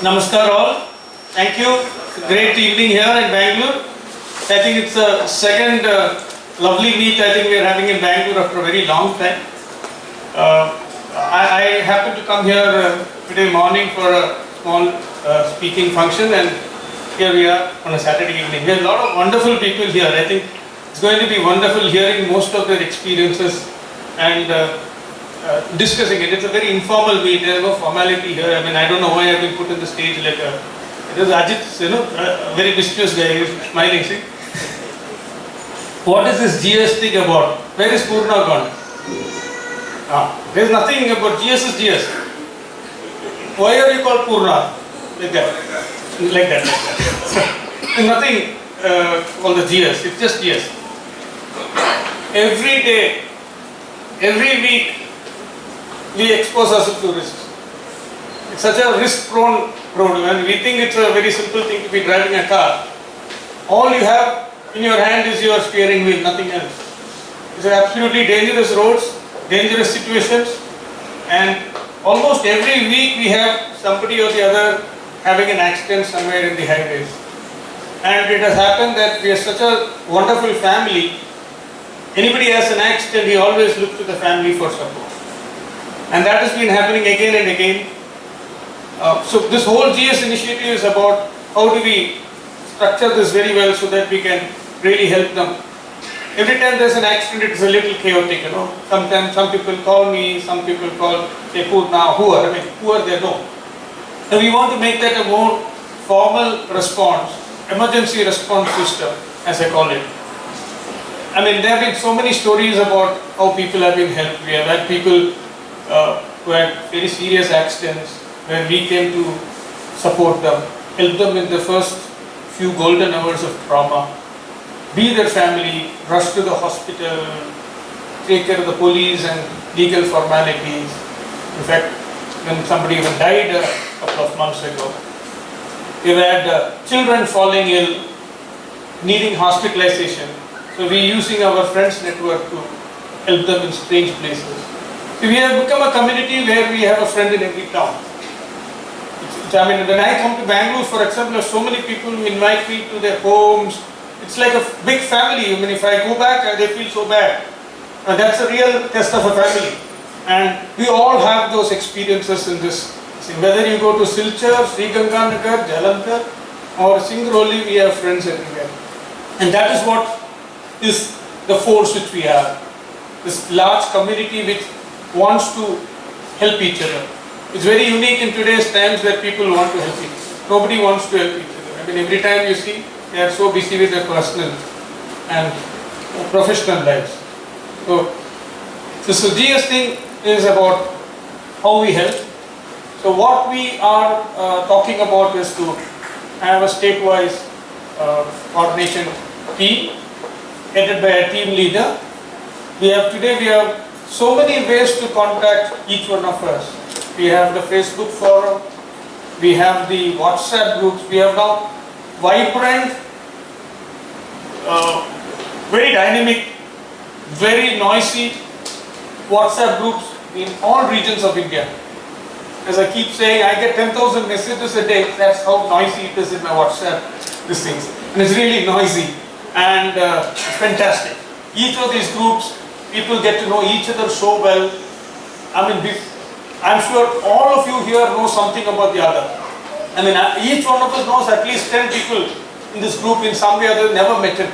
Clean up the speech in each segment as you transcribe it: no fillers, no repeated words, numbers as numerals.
Namaskar all. Thank you. Great evening here in Bangalore. I think it's the second lovely meet I think we are having in Bangalore after a very long time. I happened to come here today morning for a small speaking function, and here we are on a Saturday evening. We have a lot of wonderful people here. I think it's going to be wonderful hearing most of their experiences and discussing it. It's a very informal meet. There is no formality here. I mean, I don't know why I've been put on the stage like it was Ajit, a very mischievous guy. He was smiling. See, what is this GS thing about? Where is Purna gone? There is nothing about GS is GS. Why are you called Purna? Like that. Like that. There's nothing called the GS. It's just GS. Every day, every week, we expose ourselves to risks. It's such a risk-prone road, and we think it's a very simple thing to be driving a car. All you have in your hand is your steering wheel, nothing else. It's absolutely dangerous roads, dangerous situations, and almost every week we have somebody or the other having an accident somewhere in the highways. And it has happened that we are such a wonderful family. Anybody has an accident, he always looks to the family for support. And that has been happening again and again. So this whole GS initiative is about how do we structure this very well so that we can really help them. Every time there's an accident, it's a little chaotic, Sometimes some people call me, some people call, say, Purna, who are they? No. And we want to make that a more formal response, emergency response system, as I call it. I mean, there have been so many stories about how people have been helped. We have had people who had very serious accidents when we came to support them, help them in the first few golden hours of trauma, be their family, rush to the hospital, take care of the police and legal formalities. In fact, when somebody even died a couple of months ago, we've had children falling ill, needing hospitalization. So we're using our friends network to help them in strange places. So we have become a community where we have a friend in every town. When I come to Bangalore, for example, so many people who invite me to their homes. It's like a big family. If I go back, they feel so bad. That's a real test of a family. And we all have those experiences in this. Whether you go to Silchar, Sriganganagar, Jalandhar, or Singrauli, we have friends everywhere. And that is what is the force which we have. This large community which wants to help each other. It's very unique in today's times that people want to help each other. Nobody wants to help each other. Every time you see, they are so busy with their personal and professional lives. So, this GS thing is about how we help. So, what we are talking about is to have a state-wise coordination team headed by a team leader. We have so many ways to contact each one of us. We have the Facebook forum, we have the WhatsApp groups, we have now vibrant, very dynamic, very noisy WhatsApp groups in all regions of India. As I keep saying, I get 10,000 messages a day. That's how noisy it is in my WhatsApp, these things. And it's really noisy and it's fantastic. Each of these groups, people get to know each other so well. I'm sure all of you here know something about the other. Each one of us knows at least 10 people in this group in some way or other, never met him.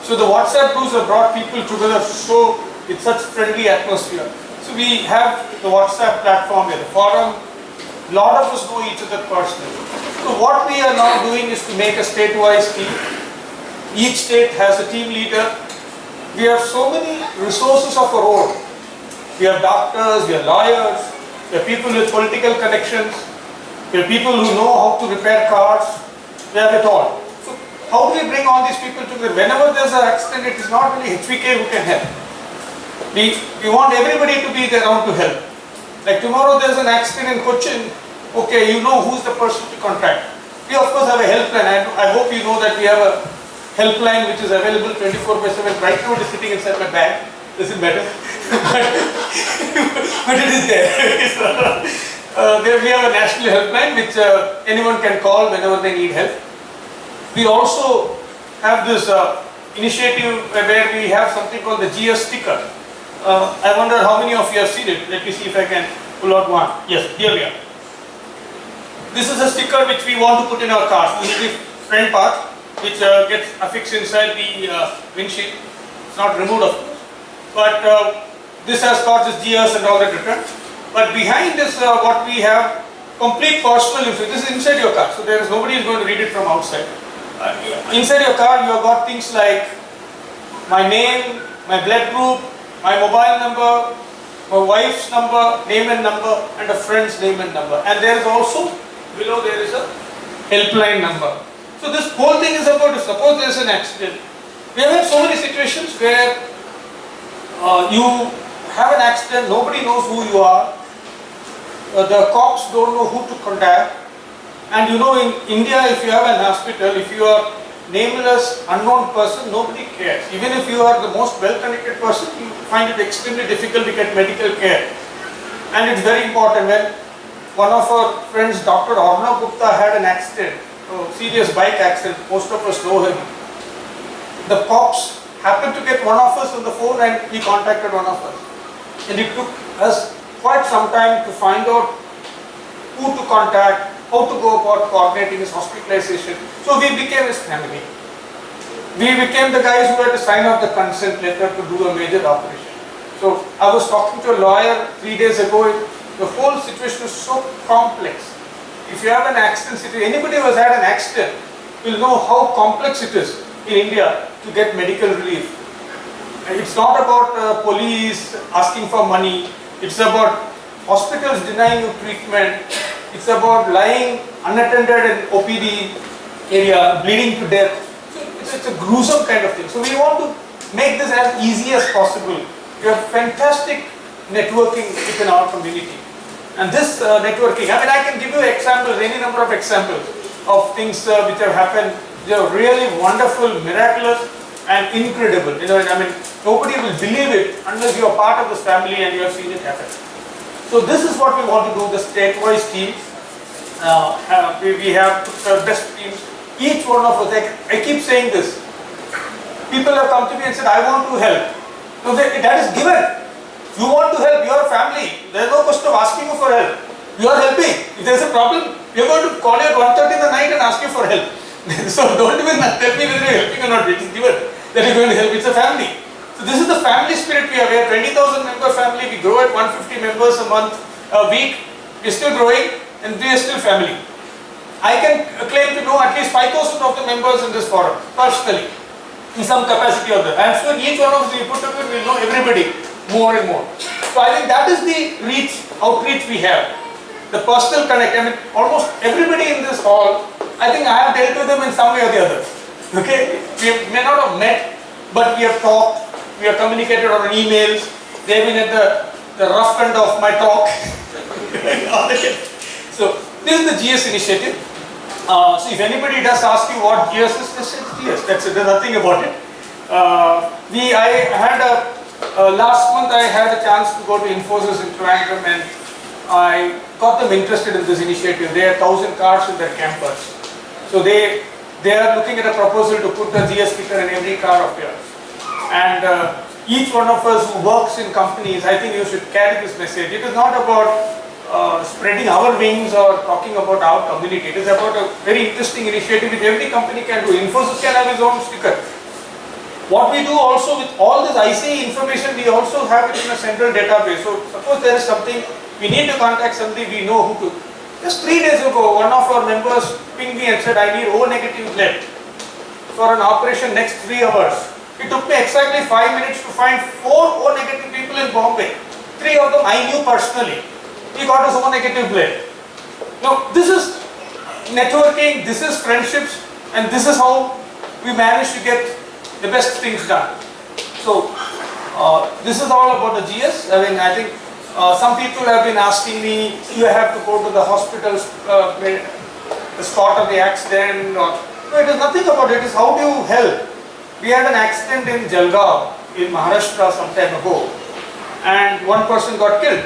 So the WhatsApp groups have brought people together with such friendly atmosphere. So we have the WhatsApp platform, we have the forum. A lot of us know each other personally. So what we are now doing is to make a state-wise team. Each state has a team leader. We have so many resources of our own. We have doctors, we have lawyers, we have people with political connections, we have people who know how to repair cars, we have it all. So how do we bring all these people together? Whenever there's an accident, it is not only HVK who can help. We want everybody to be there around to help. Like tomorrow there's an accident in Cochin, okay, you know who's the person to contact. We of course have a helpline. I hope you know that we have a helpline which is available 24/7. Right now it is sitting inside my bag. This is better. but it is there. There we have a national helpline which anyone can call whenever they need help. We also have this initiative where we have something called the GS sticker. I wonder how many of you have seen it. Let me see if I can pull out one. Yes, here we are. This is a sticker which we want to put in our cars. This is the front part which gets affixed inside the windshield. It's not removed of course. But this has got this GS and all that written. But behind this what we have complete personal information. This is inside your car. So there is nobody is going to read it from outside. Inside your car you have got things like my name, my blood group, my mobile number, my wife's number, name and number, and a friend's name and number. And there is also, below there is a helpline number. So this whole thing is about, suppose there is an accident. We have had so many situations where you have an accident, nobody knows who you are, the cops don't know who to contact. And you know, in India, if you have an hospital, if you are nameless, unknown person, nobody cares. Even if you are the most well-connected person, you find it extremely difficult to get medical care. And it's very important. When one of our friends, Dr. Arnav Gupta, had an accident, a serious bike accident, most of us know him. The cops happened to get one of us on the phone and he contacted one of us. And it took us quite some time to find out who to contact, how to go about coordinating his hospitalization. So we became his family. We became the guys who had to sign off the consent letter to do a major operation. So I was talking to a lawyer 3 days ago. The whole situation is so complex. If you have an accident situation, anybody who has had an accident will know how complex it is in India to get medical relief. And it's not about police asking for money. It's about hospitals denying you treatment. It's about lying unattended in OPD area, bleeding to death. So it's a gruesome kind of thing. So we want to make this as easy as possible. We have fantastic networking within our community. And this networking, I mean, I can give you examples, any number of examples of things which have happened. They are really wonderful, miraculous and incredible. You know, I mean, nobody will believe it unless you are part of this family and you have seen it happen. So this is what we want to do, the state-wise teams. We have the best teams. Each one of us, I keep saying this. People have come to me and said, I want to help. No, that is given. You want to help your family. There is no question of asking you for help. You are helping. If there is a problem, we are going to call you at 1:30 in the night and ask you for help. So don't even tell me whether you are helping or not. It is given that you are going to help. It's a family. So this is the family spirit we have. We are 20,000 member family. We grow at 150 members a month, a week. We are still growing and we are still family. I can claim to know at least 5,000 of the members in this forum personally, in some capacity or other. I am sure each one of us, we put together, will know everybody more and more. So I think that is the outreach we have. The personal connect. I mean, almost everybody in this hall, I think I have dealt with them in some way or the other. Okay, we may not have met, but we have talked. We have communicated on emails. They have been at the rough end of my talk. So this is the GS initiative. So if anybody does ask you what GS is, just say GS. That's it. There's nothing about it. Last month I had a chance to go to Infosys in Trivandrum and I got them interested in this initiative. They have 1,000 cars in their campus. So they are looking at a proposal to put the GS sticker in every car of theirs. And each one of us who works in companies, I think you should carry this message. It is not about spreading our wings or talking about our community. It is about a very interesting initiative which every company can do. Infosys can have its own sticker. What we do also with all this ICE information, we also have it in a central database. So suppose there is something, we need to contact somebody, we know who to. Just 3 days ago, one of our members pinged me and said, I need O negative blood for an operation next 3 hours. It took me exactly 5 minutes to find 4 O negative people in Bombay. 3 of them I knew personally. He got his O negative blood. Now this is networking, this is friendships, and this is how we manage to get the best things done. So this is all about the GS. I mean, I think some people have been asking me, do you have to go to the hospital, the spot of the accident? Or, no, it is nothing about it. It is how do you help? We had an accident in Jalgaon in Maharashtra some time ago and one person got killed.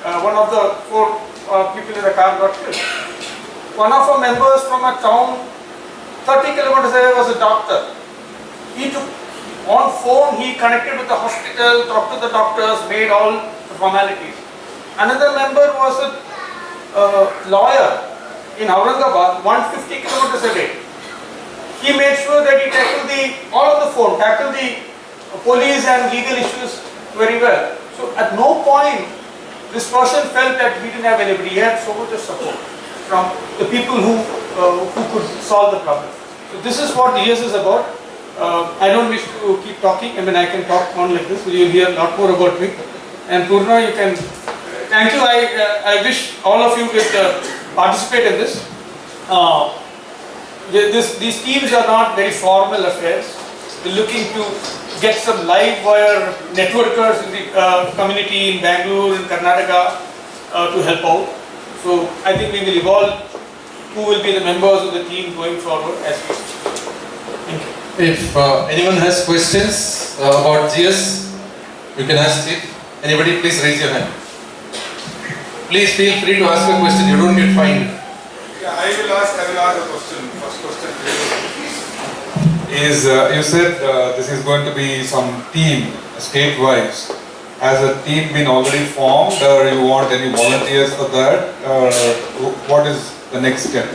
one of the four people in the car got killed. One of our members from a town 30 kilometers away was a doctor. He took on phone, he connected with the hospital, talked to the doctors, made all the formalities. Another member was a lawyer in Aurangabad, 150 kilometers away. He made sure that he tackled all of the phone, tackled the police and legal issues very well. So at no point this person felt that he didn't have anybody. He had so much of support from the people who could solve the problem. So this is what ES is about. I don't wish to keep talking. I mean, I can talk on like this. You'll hear a lot more about me. And Purna, you can. Thank you. I wish all of you would participate in this. These teams are not very formal affairs. We're looking to get some live wire networkers in the community in Bangalore and Karnataka to help out. So I think we will evolve who will be the members of the team going forward as we speak. Thank you. If anyone has questions about GS, you can ask it. Anybody, please raise your hand. Please feel free to ask a question. You don't get fined. Yeah, I will ask a question. First question is you said this is going to be some team state-wise. Has a team been already formed, or you want any volunteers for that? What is the next step?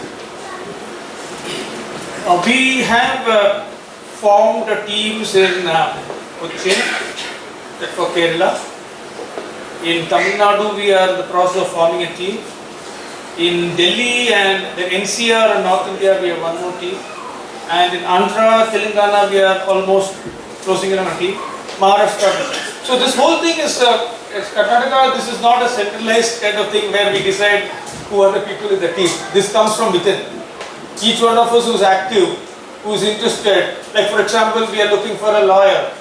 We have formed teams in Cochin, that's for Kerala. In Tamil Nadu, we are in the process of forming a team. In Delhi and the NCR and North India, we have one more team. And in Andhra, Telangana, we are almost closing in on a team. Maharashtra. So this whole thing is Karnataka. This is not a centralized kind of thing where we decide who are the people in the team. This comes from within. Each one of us who is active, who is interested. Like for example, we are looking for a lawyer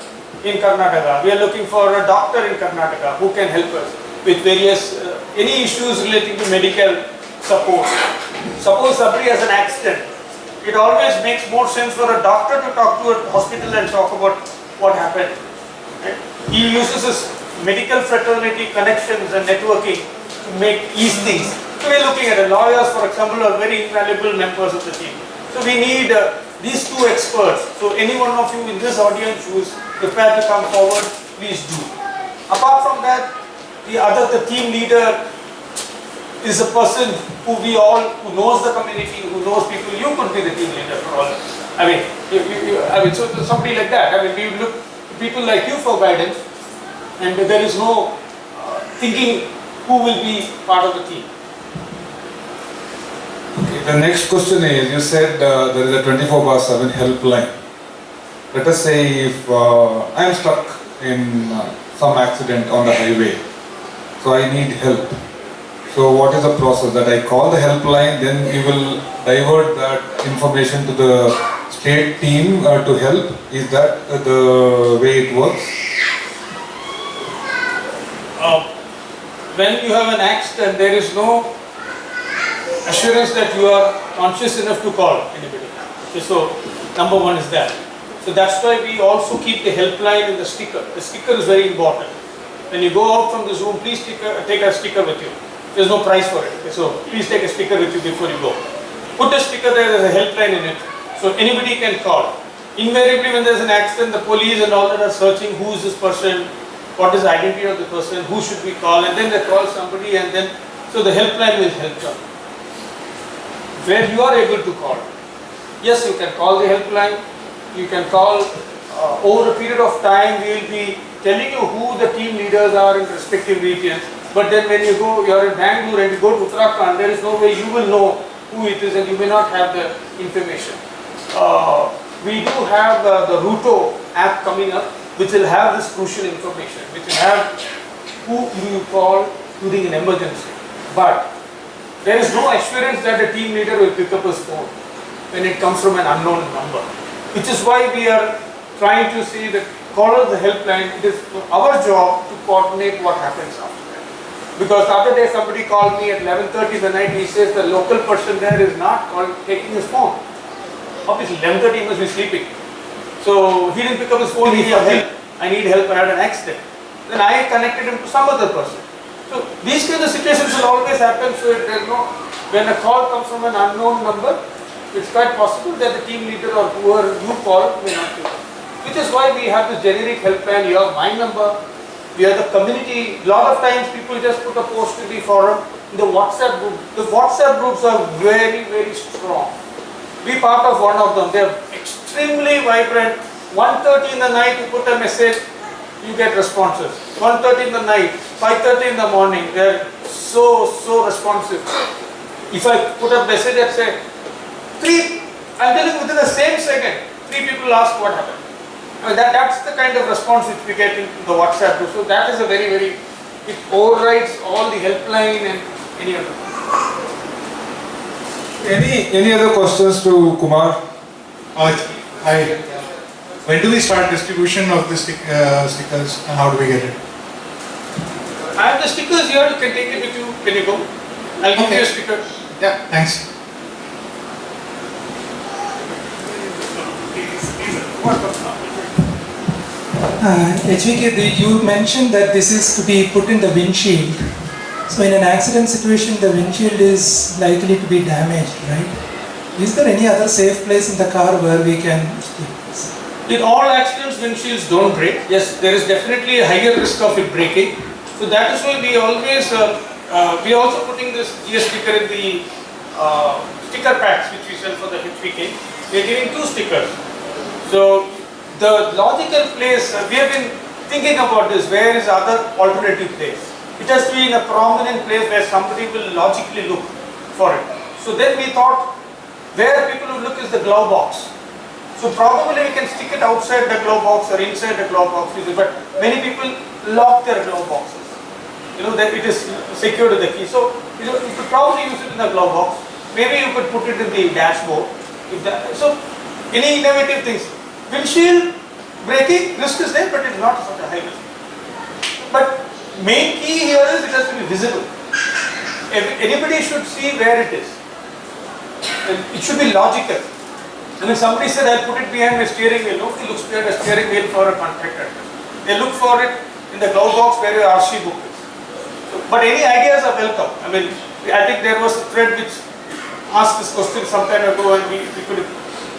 in Karnataka. We are looking for a doctor in Karnataka who can help us with various any issues relating to medical support. Suppose somebody has an accident. It always makes more sense for a doctor to talk to a hospital and talk about what happened. Right? He uses his medical fraternity connections and networking to make ease things. So we are looking at lawyers, for example, are very invaluable members of the team. So we need these two experts. So any one of you in this audience who is prepared to come forward, please do. Apart from that, the team leader is a person who knows the community, who knows people. You could be the team leader for all. So somebody like that. We look people like you for guidance, and there is no thinking who will be part of the team. Okay, the next question is, you said there is a 24/7 helpline. Let us say if I am stuck in some accident on the highway, so I need help. So what is the process? That I call the helpline, then you will divert that information to the state team to help? Is that the way it works? When you have an accident, there is no assurance that you are conscious enough to call anybody. Okay, so number one is that. So that's why we also keep the helpline in the sticker. The sticker is very important. When you go out from the Zoom, please take a sticker with you. There's no price for it. Okay, so please take a sticker with you before you go. Put a sticker there, there's a helpline in it. So anybody can call. Invariably when there's an accident, the police and all that are searching who is this person, what is the identity of the person, who should we call, and then they call somebody, and then, so the helpline will help them. Where you are able to call. Yes, you can call the helpline. You can call over a period of time. We will be telling you who the team leaders are in respective regions. But then when you go, you are in Bangalore and you go to Uttarakhand, there is no way you will know who it is, and you may not have the information. We do have the Ruto app coming up, which will have this crucial information, which will have who you call during an emergency. But there is no assurance that the team leader will pick up his phone when it comes from an unknown number. Which is why we are trying to say that call the helpline. It is our job to coordinate what happens after that. Because the other day somebody called me at 11:30 in the night. He says the local person there is not taking his phone. Obviously 11:30 he must be sleeping. So he didn't pick up his phone. He needed help. I need help. I had an accident. Then I connected him to some other person. So these kind of situations will always happen. So when a call comes from an unknown number, it's quite possible that the team leader or whoever you call may not pick up. Which is why we have this generic helpline. You have my number. We are the community. A lot of times people just put a post in the forum, in the WhatsApp group. The WhatsApp groups are very, very strong. Be part of one of them. They are extremely vibrant. 1:30 in the night, you put a message, you get responses. 1:30 in the night, 5:30 in the morning, they are so responsive. If I put a message at say, I'm telling you within the same second, 3 people ask what happened. I mean, that's the kind of response which we get in the WhatsApp group. So that is a very, it overrides all the helpline and any other. Any other questions to Kumar? Hi. When do we start distribution of the stickers and how do we get it? I have the stickers here, you can take it with you. Can you go? I'll give you a sticker. Yeah, thanks. HVK, you mentioned that this is to be put in the windshield. So in an accident situation, the windshield is likely to be damaged, right? Is there any other safe place in the car where we can stick this? In all accidents, windshields don't break. Yes, there is definitely a higher risk of it breaking. So that is why we always, we are also putting this GS sticker in the sticker packs which we sell for the HVK. We are giving 2 stickers. So the logical place, we have been thinking about this, where is other alternative place? It has to be in a prominent place where somebody will logically look for it. So then we thought, where people would look is the glove box. So probably we can stick it outside the glove box or inside the glove box, but many people lock their glove boxes. That it is secured to the key. So you could probably use it in the glove box. Maybe you could put it in the dashboard. So any innovative things. Windshield breaking risk is there, but it is not such a high risk. But main key here is it has to be visible. Anybody should see where it is. It should be logical. I mean, somebody said I'll put it behind my steering wheel. Nobody looks behind a steering wheel for a contractor. They look for it in the glove box where your RC book is. But any ideas are welcome. I mean, I think there was a thread which asked this question some time ago, and we could.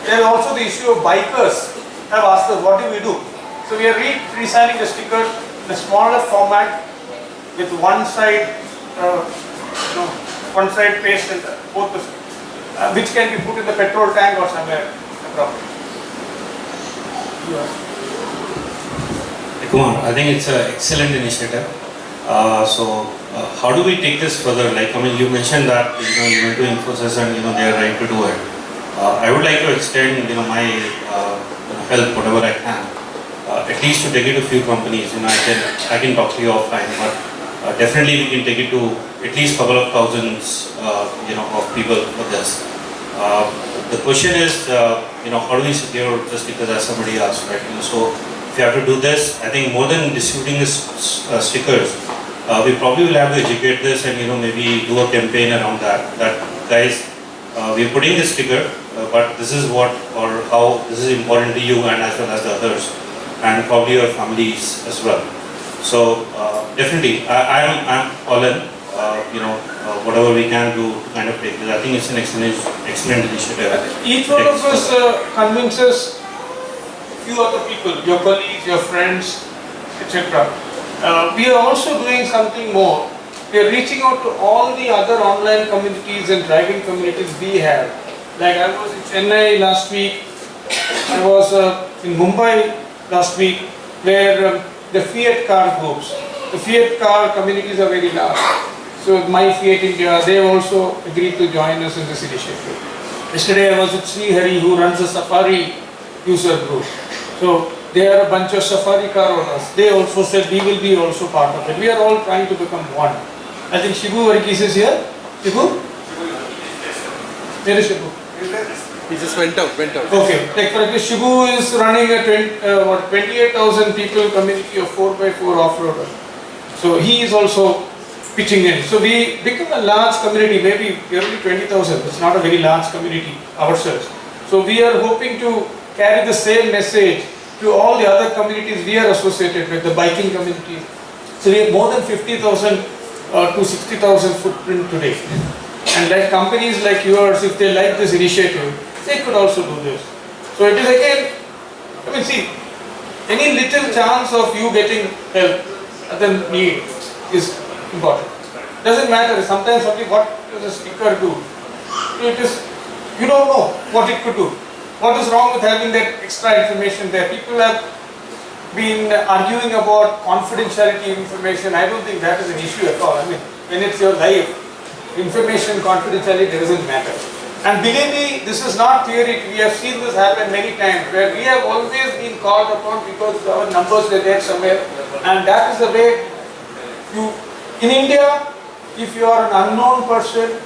There is also the issue of bikers have asked us, what do we do? So we are resigning the sticker in a smaller format with one side paste and both the, which can be put in the petrol tank or somewhere. Kumar, I think it's an excellent initiative. How do we take this further? You mentioned that you went to Infosys and they are trying to do it. I would like to extend my help, whatever I can, at least to take it to a few companies. I can talk to you offline, but definitely we can take it to at least a couple of thousands, of people for this. The question is, how do we secure this? Because as somebody asked, right? So if you have to do this, I think more than distributing stickers, we probably will have to educate this and maybe do a campaign around that. That guys, we are putting this sticker, but this is what or how this is important to you and as well as the others, and probably your families as well. So definitely, I'm all in. Whatever we can do to kind of take this. I think it's an excellent initiative. Each one of us convinces few other people, your colleagues, your friends, etc. We are also doing something more. We are reaching out to all the other online communities and driving communities we have. Like I was in Chennai last week, I was in Mumbai last week, where the Fiat car groups, the Fiat car communities are very large. So My Fiat India, they also agreed to join us in this initiative. Yesterday I was with Sri Hari, who runs a Safari user group. So they are a bunch of Safari car owners. They also said we will be also part of it. We are all trying to become one. I think Shibu Varghese is here. Shibu? Where is Shibu? He just went out. Okay. Like for example, Shibu is running a 28,000 people community of 4x4 off-roader. So he is also pitching in. So we become a large community. Maybe we are only 20,000. It's not a very large community ourselves. So we are hoping to carry the same message to all the other communities we are associated with, the biking communities. So we have more than 50,000 to 60,000 footprint today. And like companies like yours, if they like this initiative, they could also do this. So it is again, I mean, see, any little chance of you getting help at the need is important. Doesn't matter, sometimes only what does a sticker do? It is, you don't know what it could do. What is wrong with having that extra information there? People have been arguing about confidentiality of information. I don't think that is an issue at all. I mean, when it's your life, information confidentiality doesn't matter. And believe me, this is not theory. We have seen this happen many times where we have always been called upon because our numbers were there somewhere. And that is the way you, in India, if you are an unknown person,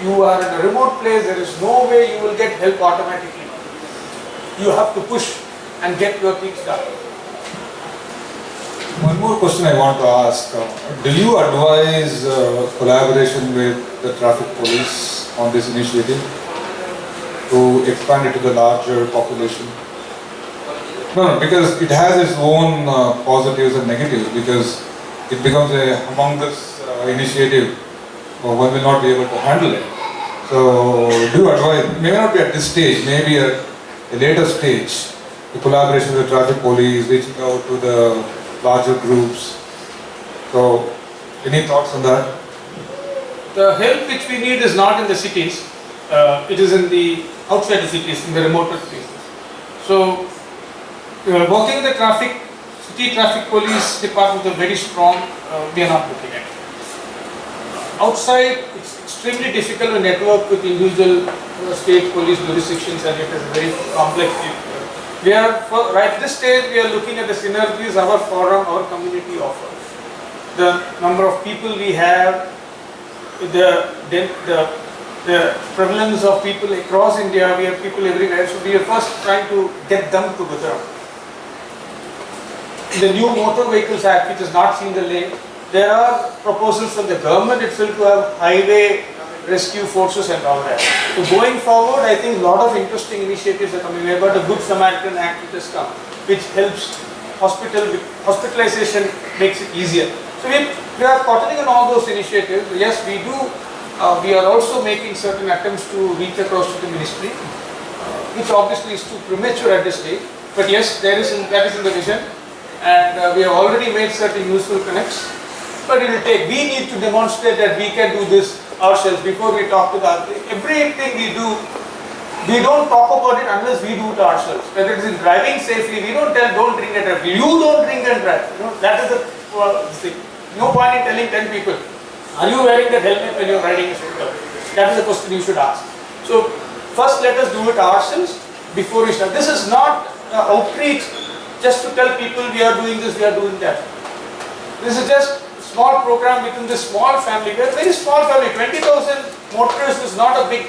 you are in a remote place, there is no way you will get help automatically. You have to push and get your things done. One more question I want to ask. Do you advise collaboration with the traffic police on this initiative to expand it to the larger population? No, because it has its own positives and negatives, because it becomes a humongous initiative. One will not be able to handle it. So, do you advise, may not be at this stage, maybe at a later stage, the collaboration with the traffic police, reaching out to the larger groups. So, any thoughts on that? The help which we need is not in the cities, it is in the outside the cities, in the remoter places. So, working the city traffic police department is very strong, we are not looking at it. Outside, it's extremely difficult to network with individual state police jurisdictions, and it is very complex. We are, right at this stage, we are looking at the synergies our forum, our community offers. The number of people we have, the prevalence of people across India, we have people everywhere, so we are first trying to get them together. The new Motor Vehicles Act, which has not seen the light, there are proposals from the government itself to have highway rescue forces and all that. So going forward, I think a lot of interesting initiatives are coming. We have got a Good Samaritan Act which has come, which helps hospitalization, makes it easier. So we are partnering on all those initiatives. Yes, we do. We are also making certain attempts to reach across to the ministry, which obviously is too premature at this stage. But yes, that is in the vision, and we have already made certain useful connects. But it will take. We need to demonstrate that we can do this ourselves before we talk to the everything we do. We don't talk about it unless we do it ourselves. Whether it is in driving safely, we don't tell don't drink and drive. You don't drink and drive. You know, that is the thing. No point in telling 10 people, are you wearing that helmet when you are riding a scooter? That is the question you should ask. So first let us do it ourselves before we start. This is not outreach just to tell people we are doing this, we are doing that. This is just small program within this small family. We are a very small family. 20,000 motorists is not a big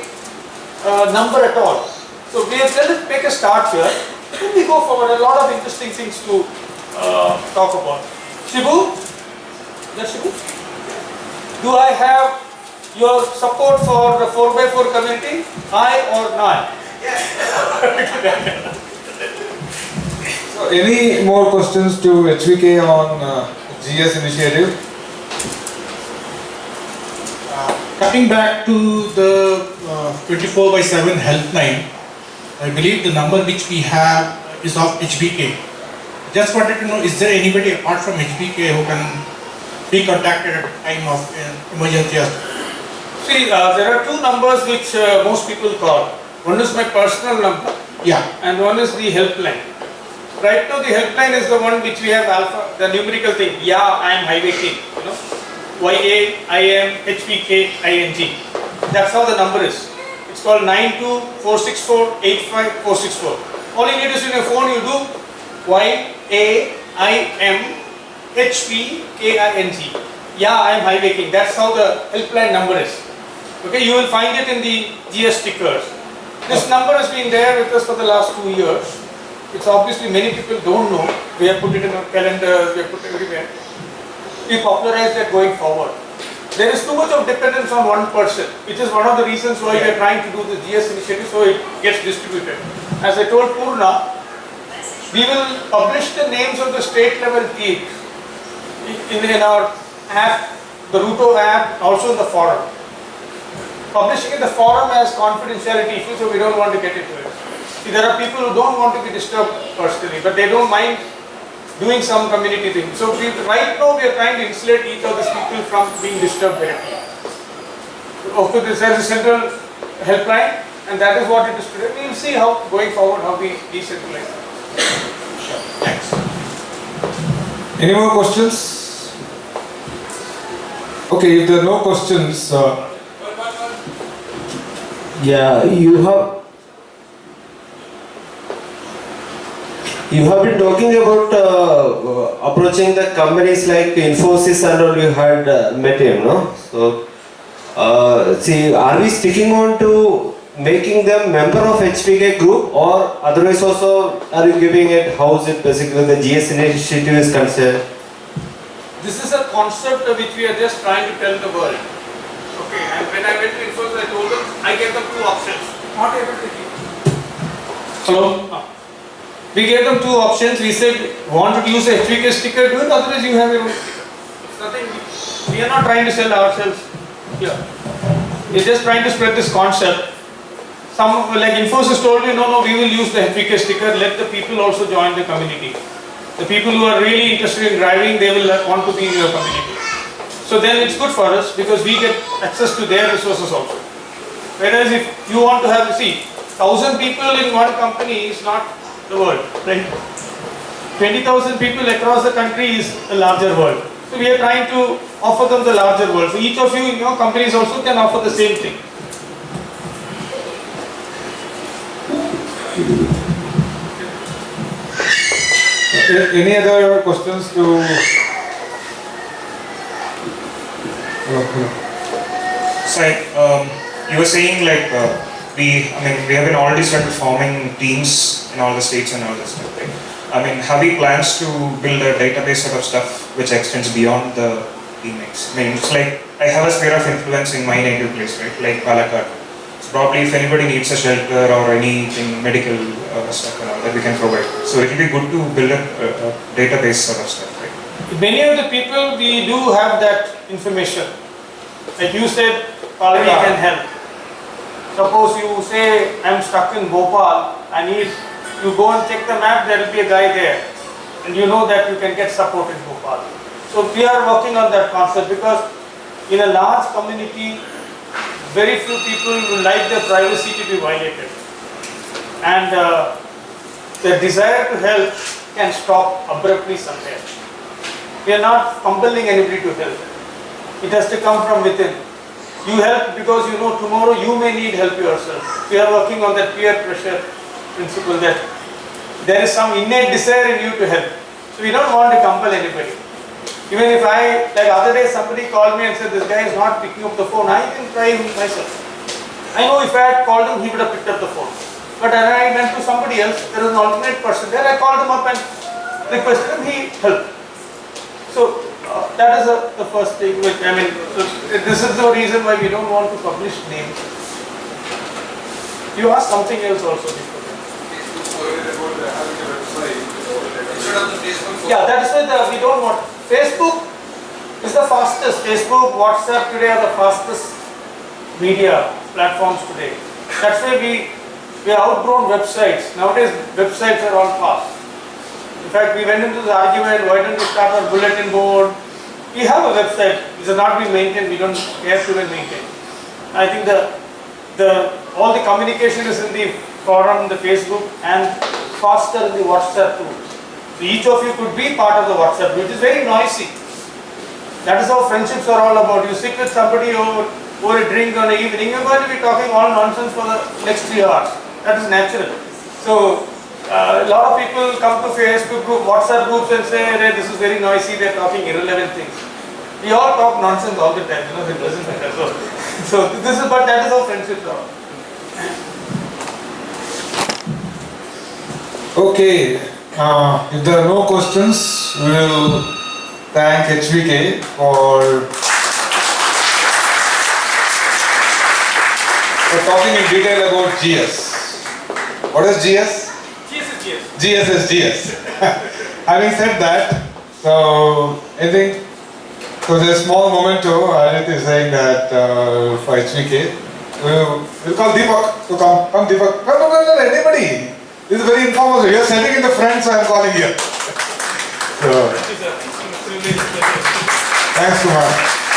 number at all. So we have let us make a start here. Then we go forward. A lot of interesting things to talk about. Shibu? Is that Shibu? Do I have your support for the 4x4 community? Aye or nay? So, any more questions to HVK on GS initiative? Coming back to the 24/7 helpline, I believe the number which we have is of HBK. Just wanted to know, is there anybody apart from HBK who can be contacted at the time of emergency? See, there are two numbers which most people call. One is my personal number, Yeah. and one is the helpline. Right now, the helpline is the one which we have alpha, the numerical thing. Yeah, I am Highway King. You know, YAIMHVKING. That's how the number is. It's called 9246485464. All you need is in your phone, you do YAIMHVKING. Yeah, I am Highway King. That's how the helpline number is. Okay, you will find it in the GS stickers. This number has been there with us for the last 2 years. It's obviously many people don't know. We have put it in our calendars, we have put it everywhere. We popularize that going forward. There is too much of dependence on one person, which is one of the reasons why we are trying to do the GS initiative so it gets distributed. As I told Purna, we will publish the names of the state level teams in our app the Ruto app, also in the forum. Publishing in the forum has confidentiality issues, so we don't want to get into it. See, there are people who don't want to be disturbed personally, but they don't mind doing some community thing. So right now we are trying to insulate each of these people from being disturbed directly. Okay, there is a central helpline, and that is what it is today. We will see how, going forward, how we decentralize that. Sure, thanks. Any more questions? Okay, if there are no questions, Yeah, you have been talking about approaching the companies like Infosys and all. You had met him, no? So, see, are we sticking on to making them member of HVK group, or otherwise also are you giving it? How is it basically the GS initiative is concerned? This is a concept which we are just trying to tell the world. Okay, and when I went to Infosys, I told them, I gave them two options. Not able to hear. Hello? We gave them two options. We said, want to use a HVK sticker, do it, otherwise you have your own sticker. It's nothing, we are not trying to sell ourselves here. We are just trying to spread this concept. Some, like Infosys told me, no, we will use the HVK sticker, let the people also join the community. The people who are really interested in driving, they will want to be in your community. So then it's good for us because we get access to their resources also. Whereas if you want to have, see, 1,000 people in one company is not the world, right? 20,000 people across the country is a larger world. So we are trying to offer them the larger world. So each of you in your companies also can offer the same thing. any other questions to? Sai, you were saying like we have been already started forming teams in all the states and all this stuff, right? I mean, have we plans to build a database sort of stuff which extends beyond the teammates? I mean, it's like I have a sphere of influence in my native place, right? Like Palakkad. So probably if anybody needs a shelter or anything medical stuff and all that, we can provide. So it will be good to build a database sort of stuff, right? Many of the people, we do have that information. Like you said, Palakkad can help. Suppose you say, I'm stuck in Bhopal, you go and check the map, there will be a guy there. And you know that you can get support in Bhopal. So we are working on that concept because in a large community, very few people will like their privacy to be violated. And their desire to help can stop abruptly somewhere. We are not compelling anybody to help. It has to come from within. You help because you know tomorrow you may need help yourself. We are working on that peer pressure principle that there is some innate desire in you to help. So we don't want to compel anybody. Even if like other day somebody called me and said this guy is not picking up the phone, I can try him myself. I know if I had called him, he would have picked up the phone. But when I went to somebody else, there was an alternate person there, I called him up and requested him, he helped. So that is the first thing which, this is the reason why we don't want to publish names. You asked something else also before. Yeah, that is why we don't want. Facebook is the fastest. Facebook, WhatsApp today are the fastest media platforms today. That's why we have outgrown websites. Nowadays websites are all fast. In fact, we went into the argument, why don't we start our bulletin board? We have a website, it has not been maintained, we don't care to maintain. I think all the communication is in the forum, the Facebook, and faster in the WhatsApp too. So each of you could be part of the WhatsApp, which is very noisy. That is how friendships are all about. You sit with somebody over a drink on an evening, you're going to be talking all nonsense for the next 3 hours. That is natural. So a lot of people come to Facebook group, WhatsApp groups and say, hey, this is very noisy, they're talking irrelevant things. We all talk nonsense all the time, it doesn't matter. So but that is how friendships are. Okay, if there are no questions, we will thank HVK for talking in detail about GS. What is GS? GS is GS. GS is GS. Having said that, so I think So there's a small memento. Ajit is saying that for HVK, we'll call Deepak to come. Come Deepak. Come, anybody. This is very informal. We are sitting in the front, so I'm calling here. So, thanks Kumar.